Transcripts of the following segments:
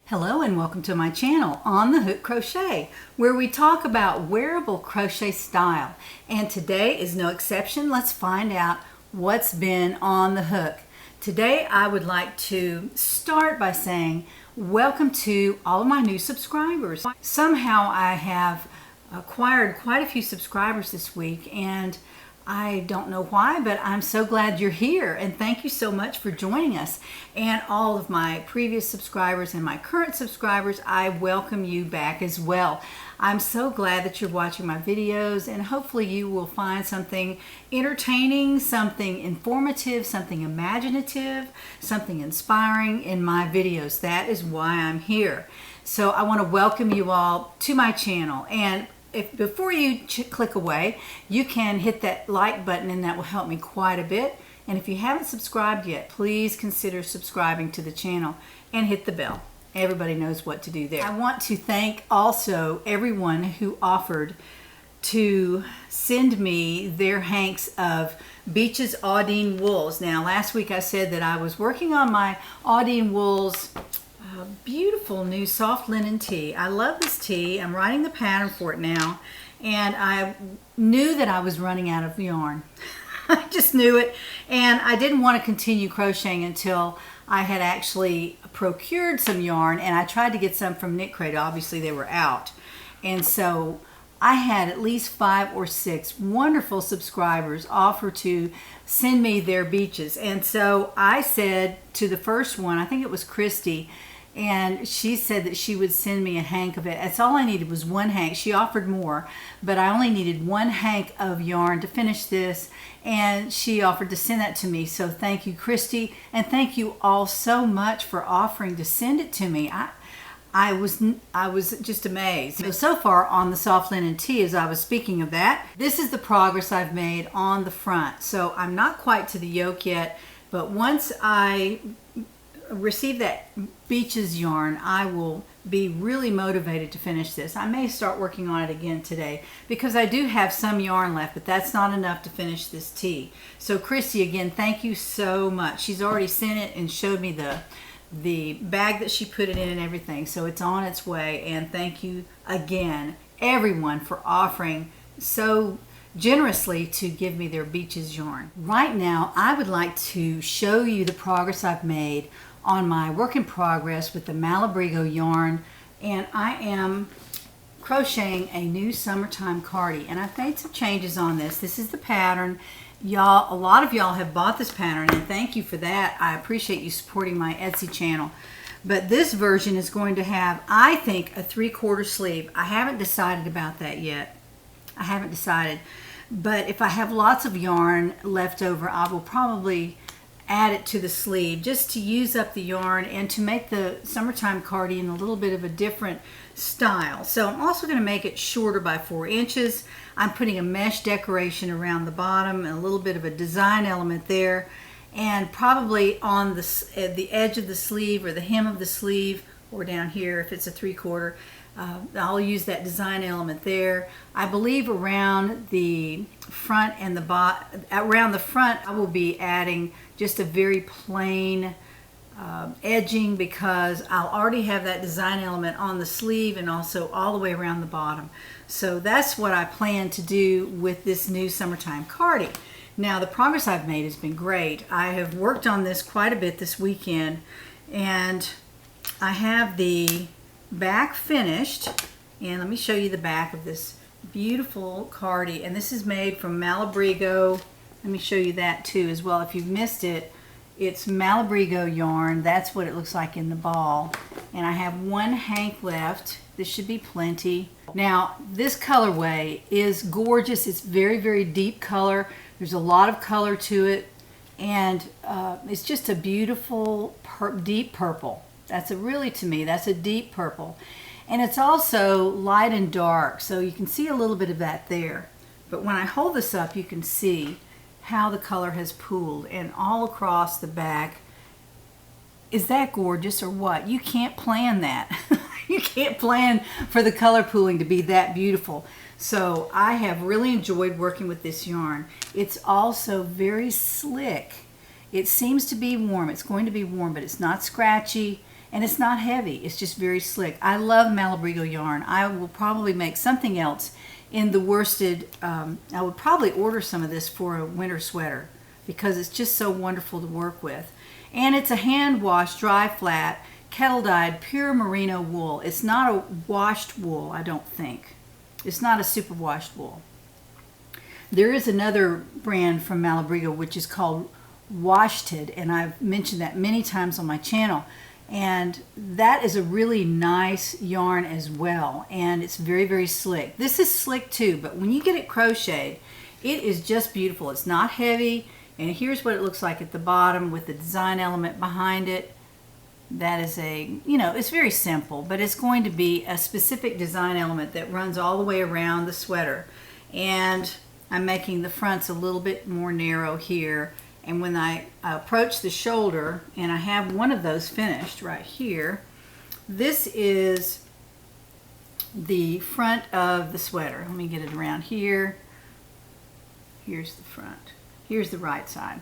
Hello and welcome to my channel On the Hook Crochet, where we talk about wearable crochet style. And today is no exception. Let's find out what's been on the hook. Today I would like to start by saying welcome to all of my new subscribers. Somehow I have acquired quite a few subscribers this week, and I don't know why, but I'm so glad you're here, and thank you so much for joining us. And all of my previous subscribers and my current subscribers, I welcome you back as well. I'm so glad that you're watching my videos, and hopefully you will find something entertaining, something informative, something imaginative, something inspiring in my videos. That is why I'm here. So I want to welcome you all to my channel, and before you click away, you can hit that like button, and that will help me quite a bit. And if you haven't subscribed yet, please consider subscribing to the channel and hit the bell. Everybody knows what to do there. I want to thank also everyone who offered to send me their hanks of Beach's Audine wools. Now, last week I said that I was working on my Audine wools beautiful new soft linen tee. I love this tee. I'm writing the pattern for it now, and I knew that I was running out of yarn. I just knew it, and I didn't want to continue crocheting until I had actually procured some yarn, and I tried to get some from Knitcrate. Obviously they were out, and so I had at least 5 or 6 wonderful subscribers offer to send me their beaches. And so I said to the first one, I think it was Christy, and she said that she would send me a hank of it. That's all I needed, was one hank. She offered more, but I only needed one hank of yarn to finish this, and she offered to send that to me. So thank you, Christy, and thank you all so much for offering to send it to me. I was just amazed. So far on the soft linen tee, as I was speaking of that, this is the progress I've made on the front. So I'm not quite to the yoke yet, but once I receive that Beach's yarn, I will be really motivated to finish this. I may start working on it again today because I do have some yarn left, but that's not enough to finish this tee. So Christy, again, thank you so much. She's already sent it and showed me the bag that she put it in and everything, so it's on its way. And thank you again, everyone, for offering so generously to give me their Beach's yarn. Right now I would like to show you the progress I've made on my work in progress with the Malabrigo yarn, and I am crocheting a new summertime cardi, and I've made some changes on this. This is the pattern. Y'all, a lot of y'all have bought this pattern, and thank you for that. I appreciate you supporting my Etsy channel. But this version is going to have, I think, a 3/4 sleeve. I haven't decided about that yet. I haven't decided. But if I have lots of yarn left over, I will probably add it to the sleeve just to use up the yarn and to make the summertime cardi in a little bit of a different style. So I'm also going to make it shorter by 4 inches. I'm putting a mesh decoration around the bottom and a little bit of a design element there, and probably on the edge of the sleeve or the hem of the sleeve, or down here if it's a 3/4, I'll use that design element there. I believe around the front and the around the front I will be adding just a very plain edging, because I'll already have that design element on the sleeve and also all the way around the bottom. So that's what I plan to do with this new summertime cardi. Now, the progress I've made has been great. I have worked on this quite a bit this weekend, and I have the back finished, and let me show you the back of this beautiful cardi. And this is made from Malabrigo. Let me show you that too as well. If you've missed it, it's Malabrigo yarn. That's what it looks like in the ball. And I have one hank left. This should be plenty. Now, this colorway is gorgeous. It's very, very deep color. There's a lot of color to it, and it's just a beautiful deep purple. That's to me, that's a deep purple. And it's also light and dark, so you can see a little bit of that there. But when I hold this up, you can see how the color has pooled and all across the back. Is that gorgeous or what? You can't plan that. You can't plan for the color pooling to be that beautiful. So I have really enjoyed working with this yarn. It's also very slick. It seems to be warm. It's going to be warm, but it's not scratchy. and it's not heavy. It's just very slick. I love Malabrigo yarn. I will probably make something else in the worsted. I would probably order some of this for a winter sweater because it's just so wonderful to work with. And it's a hand washed, dry flat, kettle dyed, pure merino wool. It's not a washed wool, I don't think. It's not a super washed wool. There is another brand from Malabrigo which is called Washted, and I've mentioned that many times on my channel. And that is a really nice yarn as well, and it's very, very slick. This is slick too, but when you get it crocheted, it is just beautiful. It's not heavy, and here's what it looks like at the bottom with the design element behind it. That is a, it's very simple, but it's going to be a specific design element that runs all the way around the sweater. And I'm making the fronts a little bit more narrow here. And when I approach the shoulder, and I have one of those finished right here, this is the front of the sweater. Let me get it around here. Here's the front. Here's the right side.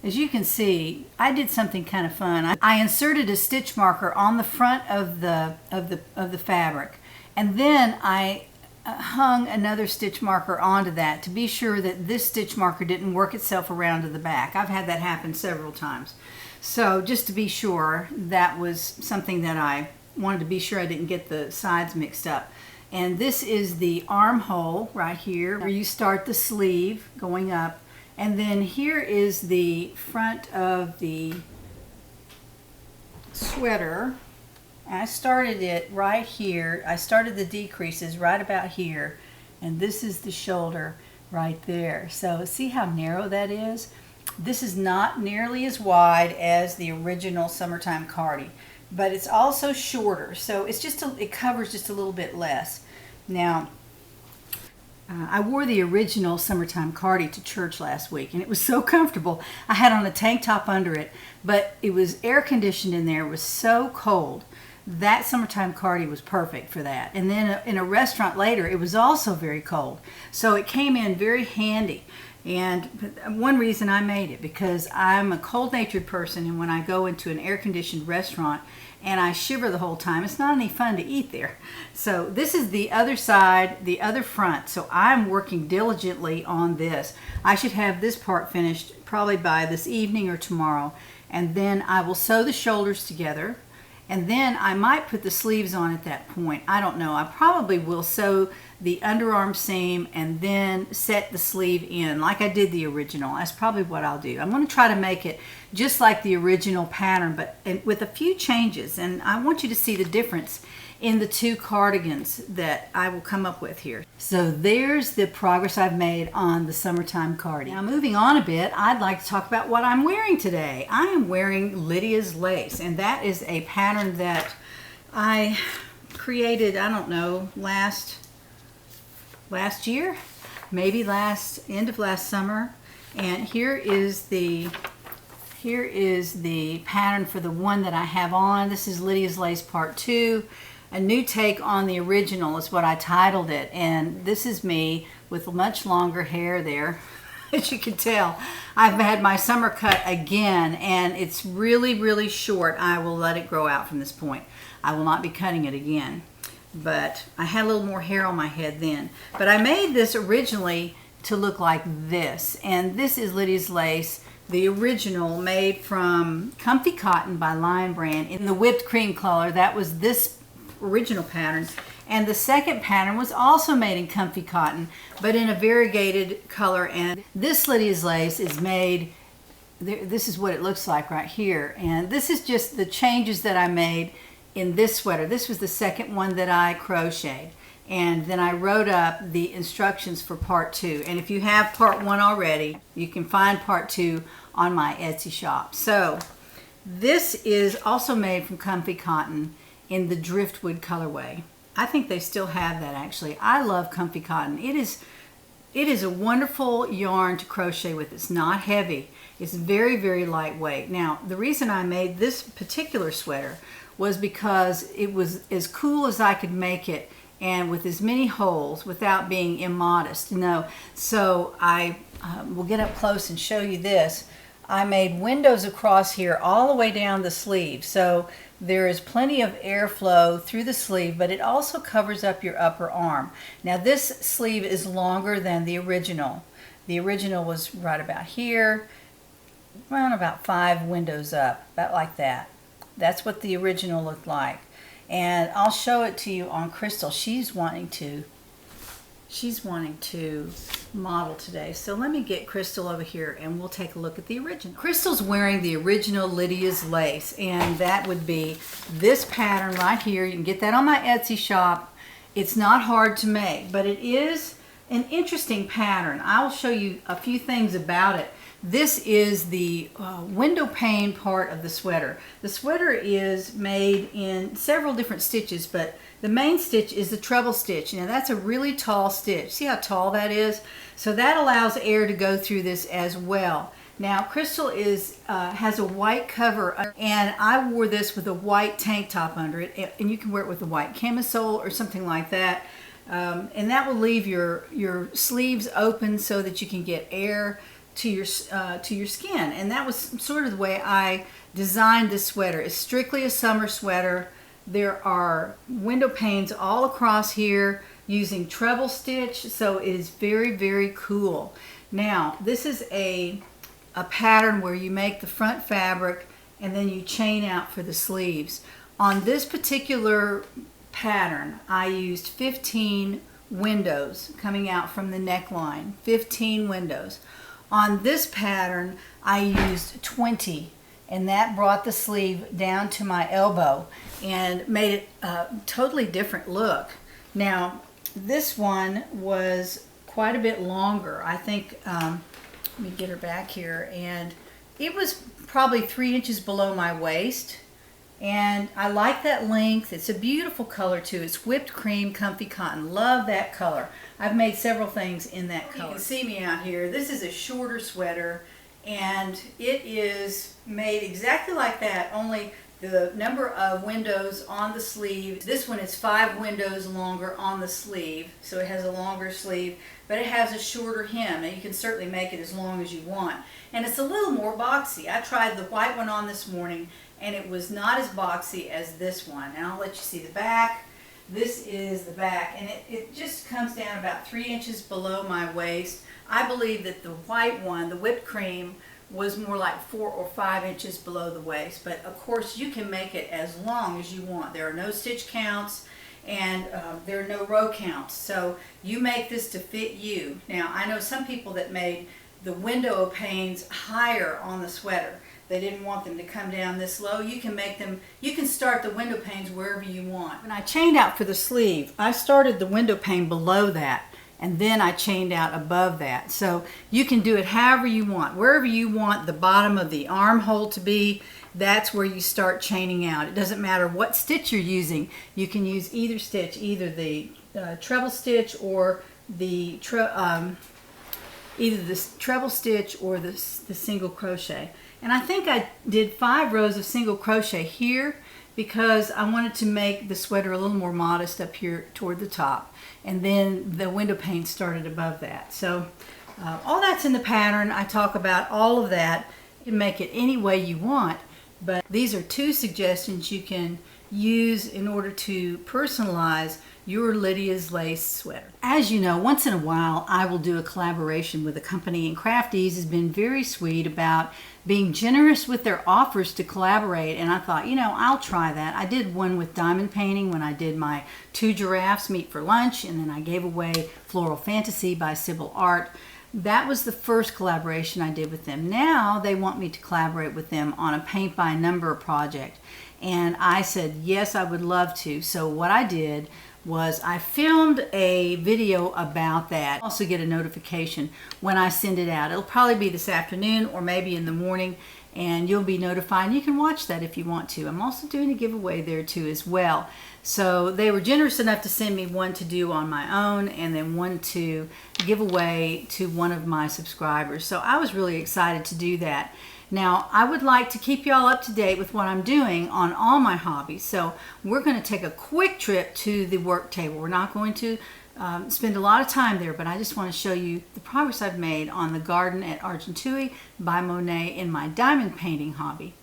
As you can see, I did something kind of fun. I inserted a stitch marker on the front of the fabric, and then I hung another stitch marker onto that to be sure that this stitch marker didn't work itself around to the back. I've had that happen several times. So just to be sure, that was something that I wanted to be sure I didn't get the sides mixed up. And this is the armhole right here where you start the sleeve going up. And then here is the front of the sweater. I started it right here. I started the decreases right about here, and this is the shoulder right there. So see how narrow that is? This is not nearly as wide as the original Summertime Cardi, but it's also shorter, so it's just it covers just a little bit less. Now, I wore the original Summertime Cardi to church last week, and it was so comfortable. I had on a tank top under it, but it was air conditioned in there. It was so cold. That Summertime Cardi was perfect for that. And then in a restaurant later, it was also very cold. So it came in very handy. And one reason I made it, because I'm a cold-natured person, and when I go into an air-conditioned restaurant and I shiver the whole time, it's not any fun to eat there. So this is the other side, the other front. So I'm working diligently on this. I should have this part finished probably by this evening or tomorrow. And then I will sew the shoulders together. And then I might put the sleeves on at that point. I don't know. I probably will sew the underarm seam and then set the sleeve in like I did the original. That's probably what I'll do. I'm going to try to make it just like the original pattern, but with a few changes. And I want you to see the difference in the two cardigans that I will come up with here. So there's the progress I've made on the Summertime Cardi. Now moving on a bit, I'd like to talk about what I'm wearing today. I am wearing Lydia's lace, and that is a pattern that I created, I don't know, last year, maybe end of last summer. And here is the pattern for the one that I have on. This is Lydia's Lace Part 2. A new take on the original is what I titled it, and this is me with much longer hair there. As you can tell, I've had my summer cut again, and it's really, really short. I will let it grow out from this point. I will not be cutting it again, but I had a little more hair on my head then. But I made this originally to look like this, and this is Lydia's Lace, the original, made from Comfy Cotton by Lion Brand in the whipped cream color. That was this original pattern, and the second pattern was also made in Comfy Cotton, but in a variegated color. And this Lydia's Lace is made, this is what it looks like right here, and this is just the changes that I made in this sweater. This was the second one that I crocheted, and then I wrote up the instructions for part 2. And if you have part 1 already, you can find part 2 on my Etsy shop. So this is also made from Comfy Cotton in the driftwood colorway. I think they still have that, actually. I love Comfy Cotton. It is a wonderful yarn to crochet with. It's not heavy. It's very, very lightweight. Now, the reason I made this particular sweater was because it was as cool as I could make it, and with as many holes without being immodest. So I will get up close and show you this. I made windows across here all the way down the sleeve. So there is plenty of airflow through the sleeve, but it also covers up your upper arm. Now this sleeve is longer than the original. The original was right about here, around about 5 windows up, about like that. That's what the original looked like. And I'll show it to you on Crystal. She's wanting to model today. So let me get Crystal over here and we'll take a look at the original. Crystal's wearing the original Lydia's lace, and that would be this pattern right here. You can get that on my Etsy shop. It's not hard to make, but it is an interesting pattern. I'll show you a few things about it. This is the window pane part of the sweater. The sweater is made in several different stitches, but the main stitch is the treble stitch. Now that's a really tall stitch. See how tall that is? So that allows air to go through this as well. Now Crystal has a white cover, and I wore this with a white tank top under it, and you can wear it with a white camisole or something like that. And that will leave your sleeves open so that you can get air to your skin. And that was sort of the way I designed this sweater. It's strictly a summer sweater. There are window panes all across here using treble stitch, so it is very, very cool. Now this is a pattern where you make the front fabric and then you chain out for the sleeves. On this particular pattern I used 15 windows coming out from the neckline, 15 windows. On this pattern I used 20, and that brought the sleeve down to my elbow and made it a totally different look. Now this one was quite a bit longer. I think, let me get her back here, and it was probably 3 inches below my waist. And I like that length. It's a beautiful color too. It's whipped cream comfy cotton. Love that color. I've made several things in that color. You can see me out here. This is a shorter sweater, and it is made exactly like that, only the number of windows on the sleeve. This one is 5 windows longer on the sleeve, so it has a longer sleeve, but it has a shorter hem. Now you can certainly make it as long as you want. And it's a little more boxy. I tried the white one on this morning, and it was not as boxy as this one. And I'll let you see the back. This is the back, and it just comes down about 3 inches below my waist. I believe that the white one, the whipped cream, was more like 4 or 5 inches below the waist. But of course you can make it as long as you want. There are no stitch counts, and there are no row counts. So you make this to fit you. Now I know some people that made the window panes higher on the sweater. They didn't want them to come down this low. You can make them, you can start the window panes wherever you want. When I chained out for the sleeve, I started the window pane below that, and then I chained out above that. So you can do it however you want. Wherever you want the bottom of the armhole to be, that's where you start chaining out. It doesn't matter what stitch you're using. You can use either stitch, either the treble stitch or the either the treble stitch or the single crochet. And I think I did 5 rows of single crochet here because I wanted to make the sweater a little more modest up here toward the top, and then the window pane started above that. So all that's in the pattern. I talk about all of that. You can make it any way you want, but these are 2 suggestions you can use in order to personalize your Lydia's lace sweater. As you know, once in a while I will do a collaboration with a company, and Crafties has been very sweet about being generous with their offers to collaborate, and I thought, you know, I'll try that. I did one with diamond painting when I did my 2 giraffes meet for lunch, and then I gave away Floral Fantasy by Sybil Art. That was the first collaboration I did with them. Now they want me to collaborate with them on a paint by number project, and I said yes, I would love to. So what I did was I filmed a video about that. Also get a notification when I send it out. It'll probably be this afternoon or maybe in the morning, and you'll be notified. You can watch that if you want to. I'm also doing a giveaway there too as well. So they were generous enough to send me one to do on my own and then one to give away to one of my subscribers. So I was really excited to do that. Now, I would like to keep y'all up to date with what I'm doing on all my hobbies. So we're going to take a quick trip to the work table. We're not going to spend a lot of time there, but I just want to show you the progress I've made on the Garden at Argenteuil by Monet in my diamond painting hobby.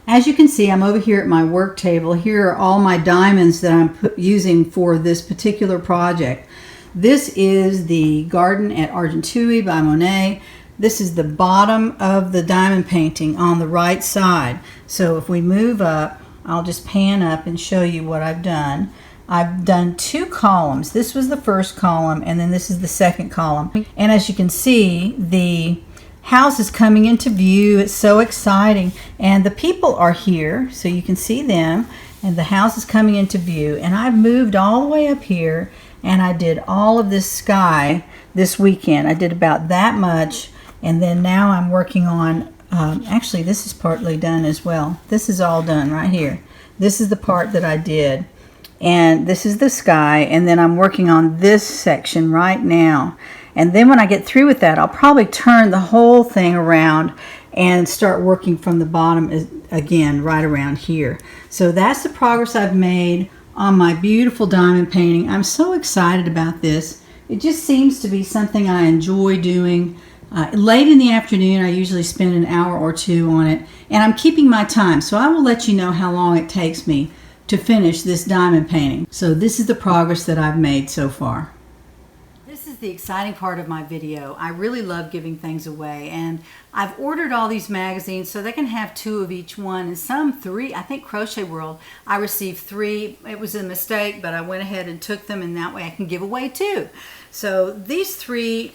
As you can see, I'm over here at my work table. Here are all my diamonds that I'm using for this particular project. This is the Garden at Argenteuil by Monet. This is the bottom of the diamond painting on the right side. So if we move up, I'll just pan up and show you what I've done. I've done 2 columns. This was the first column, and then this is the second column. And as you can see, the house is coming into view. It's so exciting, and the people are here, so you can see them, and the house is coming into view. And I've moved all the way up here, and I did all of this sky this weekend. I did about that much, and then now I'm working on actually this is partly done as well. This is all done right here. This is the part that I did, and this is the sky, and then I'm working on this section right now. And then when I get through with that, I'll probably turn the whole thing around and start working from the bottom again right around here. So that's the progress I've made on my beautiful diamond painting. I'm so excited about this. It just seems to be something I enjoy doing. Late in the afternoon, I usually spend an hour or 2 on it, and I'm keeping my time, so I will let you know how long it takes me to finish this diamond painting. So this is the progress that I've made so far. This is the exciting part of my video. I really love giving things away, and I've ordered all these magazines so they can have 2 of each one, and some 3. I think Crochet World, I received 3. It was a mistake, but I went ahead and took them, and that way I can give away 2. So these 3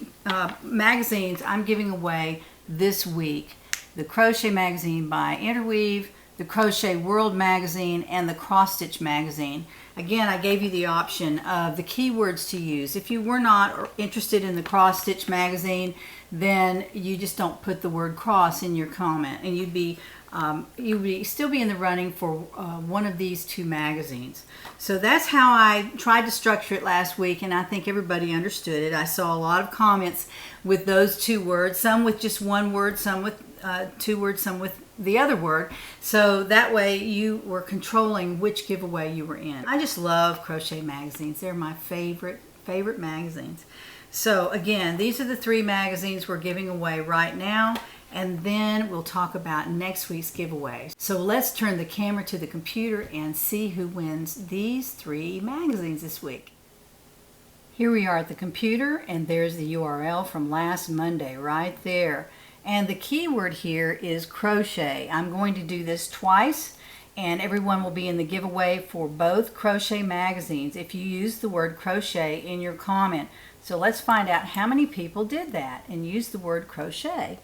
magazines I'm giving away this week. The Crochet Magazine by Interweave, the Crochet World magazine, and the Cross Stitch magazine. Again, I gave you the option of the keywords to use. If you were not interested in the Cross Stitch magazine, then you just don't put the word cross in your comment, and you'd be still be in the running for one of these 2 magazines. So that's how I tried to structure it last week, and I think everybody understood it. I saw a lot of comments with those 2 words, some with just 1 word, some with 2 words, some with the other word. So that way you were controlling which giveaway you were in. I just love crochet magazines. They're my favorite magazines. So again, these are the 3 magazines we're giving away right now, and then we'll talk about next week's giveaway. So let's turn the camera to the computer and see who wins these 3 magazines this week. Here we are at the computer, and there's the URL from last Monday right there. And the keyword here is crochet. I'm going to do this twice, and everyone will be in the giveaway for both crochet magazines if you use the word crochet in your comment. So let's find out how many people did that and use the word crochet.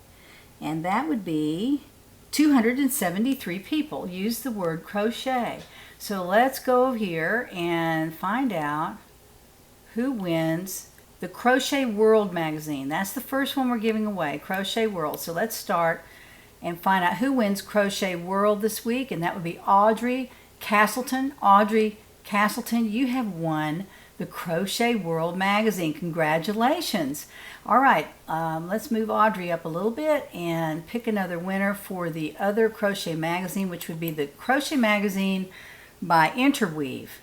And that would be 273 people used the word crochet. So let's go here and find out who wins the Crochet World magazine. That's the first one we're giving away, Crochet World. So let's start and find out who wins Crochet World this week, and that would be Audrey Castleton. Audrey Castleton, you have won the Crochet World magazine. Congratulations. All right, let's move Audrey up a little bit and pick another winner for the other crochet magazine, which would be the Crochet Magazine by Interweave.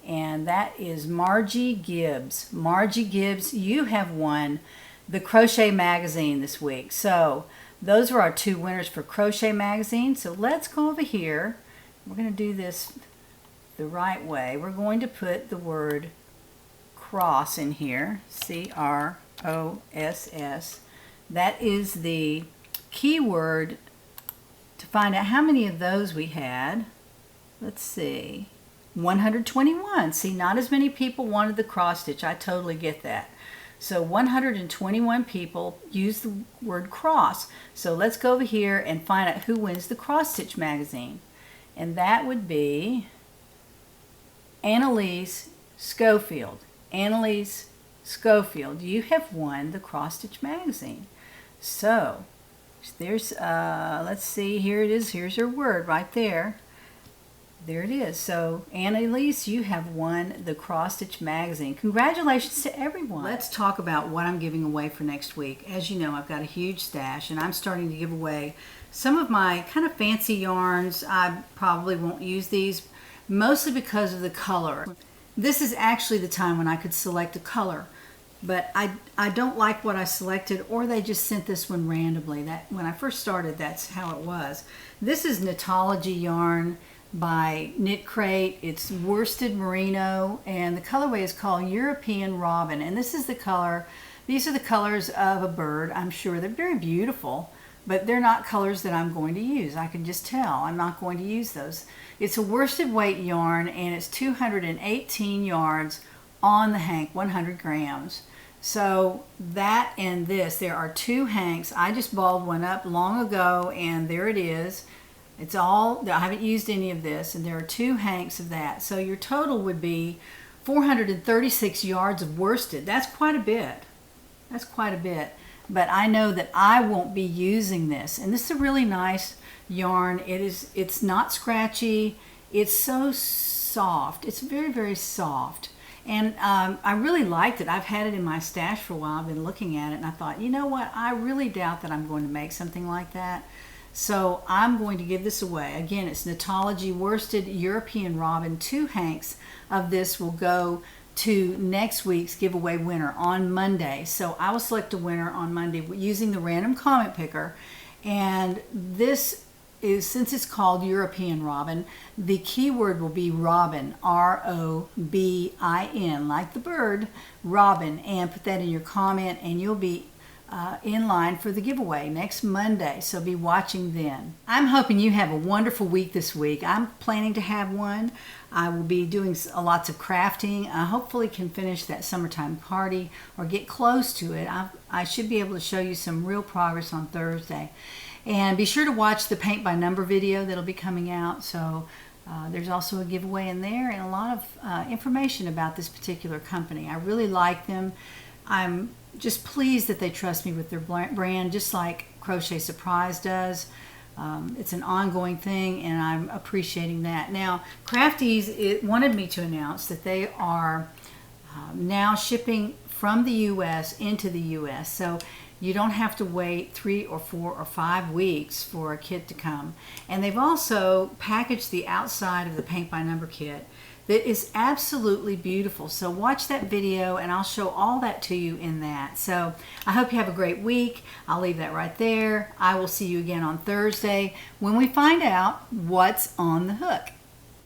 And that is Margie Gibbs. Margie Gibbs, you have won the Crochet Magazine this week. So those are our 2 winners for Crochet Magazine. So let's go over here. We're going to do this the right way. We're going to put the word cross in here, C-R-O-S-S. That is the keyword to find out how many of those we had. Let's see. 121. See, not as many people wanted the cross stitch. I totally get that. So 121 people used the word cross. So let's go over here and find out who wins the cross stitch magazine. And that would be Annalise Schofield. Annalise Schofield, you have won the cross stitch magazine. So there's, let's see, here it is. Here's her word right there. There it is. So, Annalise, you have won the Cross Stitch magazine. Congratulations to everyone. Let's talk about what I'm giving away for next week. As you know, I've got a huge stash, and I'm starting to give away some of my kind of fancy yarns. I probably won't use these, mostly because of the color. This is actually the time when I could select a color, but I don't like what I selected, or they just sent this one randomly. That when I first started, that's how it was. This is Knitology yarn by Knitcrate. It's worsted merino, and the colorway is called European Robin, and this is the color. These are the colors of a bird. I'm sure they're very beautiful, but they're not colors that I'm going to use. I can just tell I'm not going to use those. It's a worsted weight yarn, and it's 218 yards on the hank, 100 grams. So that and this, there are 2 hanks. I just balled one up long ago, and there it is. It's all, I haven't used any of this, and there are 2 hanks of that. So your total would be 436 yards of worsted. That's quite a bit. That's quite a bit. But I know that I won't be using this. And this is a really nice yarn. It's not scratchy. It's so soft. It's very, very soft. And I really liked it. I've had it in my stash for a while. I've been looking at it, and I thought, you know what? I really doubt that I'm going to make something like that. So I'm going to give this away. Again, it's Knitology Worsted European Robin. 2 hanks of this will go to next week's giveaway winner on Monday. So I will select a winner on Monday using the random comment picker. And this is, since it's called European Robin, the keyword will be Robin, R-O-B-I-N, like the bird, Robin, and put that in your comment, and you'll be in line for the giveaway next Monday, so be watching then. I'm hoping you have a wonderful week this week. I'm planning to have one. I will be doing lots of crafting. I hopefully can finish that summertime Cardi or get close to it. I should be able to show you some real progress on Thursday. And be sure to watch the paint by number video that'll be coming out. So there's also a giveaway in there and a lot of information about this particular company. I really like them. I'm just pleased that they trust me with their brand, just like Crochet Surprise does. It's an ongoing thing, and I'm appreciating that. Now, Crafties wanted me to announce that they are now shipping from the U.S. into the U.S., so you don't have to wait 3 or 4 or 5 weeks for a kit to come. And they've also packaged the outside of the paint by number kit that is absolutely beautiful. So watch that video, and I'll show all that to you in that. So I hope you have a great week. I'll leave that right there. I will see you again on Thursday when we find out what's on the hook.